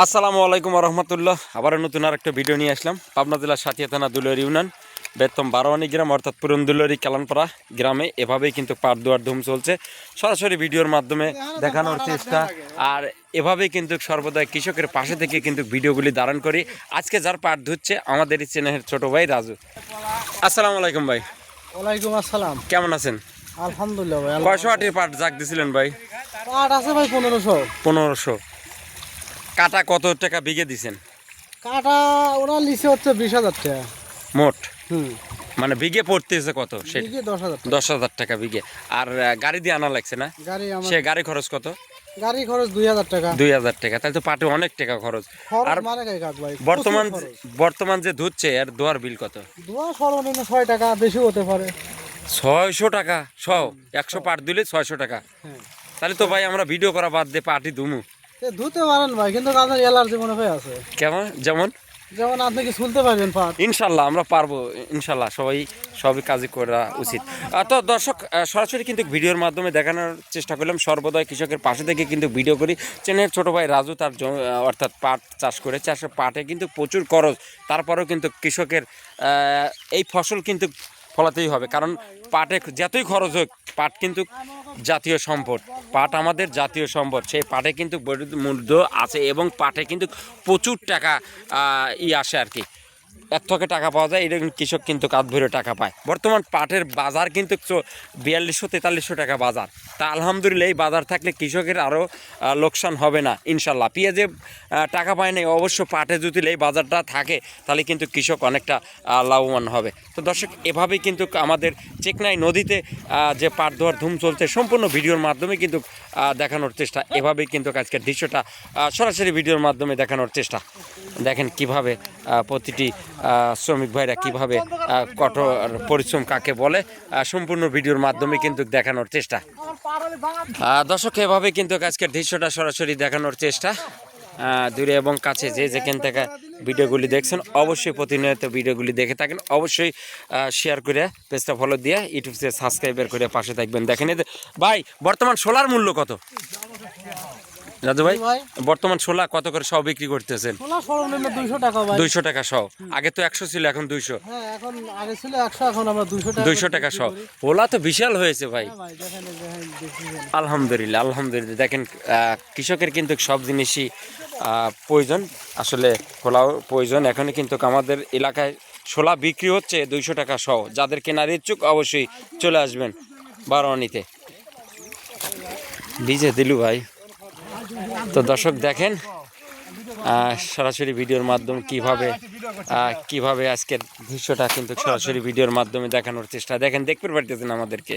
আসসালামু আলাইকুম রহমতুল্লাহ। আবার নতুন আরেকটা ভিডিও নিয়ে আসলাম। পাবনা জেলার সাথিয়া থানা দুলুয়ারি ইউনিয়ন বেতম বারোয়ানি গ্রাম অর্থাৎ পুরন দুলুয়ারি কালানপাড়া গ্রামে এভাবেই কিন্তু পাট দোয়ার ধুম চলছে। সরাসরি ভিডিওর মাধ্যমে দেখানোর চেষ্টা, আর এভাবেই কিন্তু সর্বদাই কৃষকের পাশে থেকে কিন্তু ভিডিওগুলি ধারণ করি। আজকে যার পাট ধুচ্ছে আমাদের এই চ্যানেলের ছোট ভাই রাজু। আসসালামু আলাইকুম ভাই। ওয়ালাইকুম আসসালাম। কেমন আছেন? আলহামদুলিল্লাহ ভাই। কয়শো আটির পাট জাগ দিছিলেন ভাই? পাট আছে ভাই 1500। 1500। কাটা কত টাকা বিঘে দিছেন? কাটা ওরা লিসে হচ্ছে 20,000 টাকা মোট, হুম, মানে বিঘে পড়তেছে কত? সেটা বিঘে 10,000 টাকা। 10,000 টাকা বিঘে। আর গাড়ি দিয়ে আনা লাগছে না? গাড়ি আমার সে গাড়ি খরচ কত? গাড়ি খরচ 2000 টাকা। 2000 টাকা। তাহলে তো পাটে অনেক টাকা খরচ। আর মানে গাই কাজ ভাই। বর্তমান যে ধুচ্ছে এর দোয়ার বিল কত? দোয়া সর্বনিম্ন 6 টাকা, বেশি হতে পারে। 600 টাকা সহ 100 পাট দিলে 600 টাকা। হ্যাঁ, তাহলে তো ভাই আমরা ভিডিও করা বাদ দিয়ে পাটি ধুমু। ধুতে পারেন ভাই, কিন্তু তাদের অ্যালার্জি মনে হয় আছে। কেমন? যেমন আপনি কি শুনতে পারবেন পাট? ইনশাল্লাহ আমরা পারবো, ইনশাল্লাহ সবই কাজই করা উচিত। তো দর্শক, সরাসরি কিন্তু ভিডিওর মাধ্যমে দেখানোর চেষ্টা করলাম। সর্বদাই কৃষকের পাশে থেকে কিন্তু ভিডিও করি। চ্যানেলের ছোটো ভাই রাজু তার অর্থাৎ পাট চাষ করে, চাষের পাটে কিন্তু প্রচুর খরচ। তারপরেও কিন্তু কৃষকের এই ফসল কিন্তু ফলাতেই হবে, কারণ পাটে যতই খরচ হোক পাট কিন্তু জাতীয় সম্পদ। পাট আমাদের জাতীয় সম্পদ। সেই পাটে কিন্তু মূল্য আছে এবং পাটে কিন্তু প্রচুর টাকা আসে আর কি। এর থেকে টাকা পাওয়া যায়, এটা কৃষক কিন্তু কাঁধ ভরে টাকা পায়। বর্তমান পাটের বাজার কিন্তু 4200-4300 টাকা বাজার। তা আলহামদুলিল্লাহ এই বাজার থাকলে কৃষকের আরও লোকসান হবে না ইনশাল্লাহ। পেঁয়াজে টাকা পায় নাই, অবশ্য পাটে যদি এই বাজারটা থাকে তাহলে কিন্তু কৃষক অনেকটা লাভবান হবে। তো দর্শক, এভাবেই কিন্তু আমাদের চেকনাই নদীতে যে পাট ধোয়ার ধুম চলছে সম্পূর্ণ ভিডিওর মাধ্যমে কিন্তু দেখানোর চেষ্টা। এভাবেই কিন্তু আজকের দৃশ্যটা সরাসরি ভিডিওর মাধ্যমে দেখানোর চেষ্টা। দেখেন কিভাবে প্রতিটি শ্রমিক ভাইরা কিভাবে কঠোর পরিশ্রম কাকে বলে সম্পূর্ণ ভিডিওর মাধ্যমে কিন্তু দেখানোর চেষ্টা। দর্শক, এভাবে কিন্তু আজকের দৃশ্যটা সরাসরি দেখানোর চেষ্টা। দূরে এবং কাছে যে যেখান থেকে ভিডিওগুলি দেখছেন অবশ্যই প্রতিনিয়ত ভিডিওগুলি দেখে থাকেন। অবশ্যই শেয়ার করে পেজটা ফলো দিয়ে ইউটিউব চ্যানেল সাবস্ক্রাইবার করে পাশে থাকবেন। দেখেন ভাই, বর্তমান সোলার মূল্য কত? রাজু ভাই, বর্তমান ছোলা কত করে সহ বিক্রি করতেছেন? 200 টাকা ভাই। 200 টাকা সহ। আগে তো 100 ছিল, এখন 200। হ্যাঁ, এখন আগে ছিল 100, এখন আমরা 200 টাকা সহ। ওলা তো বিশাল হয়েছে ভাই। আলহামদুলিল্লাহ, আলহামদুলিল্লাহ। দেখেন, কৃষকের কিন্তু সব জিনিসই প্রয়োজন, আসলে খোলাও প্রয়োজন। এখন কিন্তু আমাদের এলাকায় ছোলা বিক্রি হচ্ছে 200 টাকা সহ। যাদের কেনার ইচ্ছুক অবশ্যই চলে আসবেন বারোয়ানিতে। ভিজে দিলু ভাই। তো দর্শক দেখেন সরাসরি ভিডিওর মাধ্যমে কিভাবে আজকের দৃশ্যটা কিন্তু সরাসরি ভিডিওর মাধ্যমে দেখানোর চেষ্টা। দেখেন, দেখতে পারতেছেন আমাদেরকে।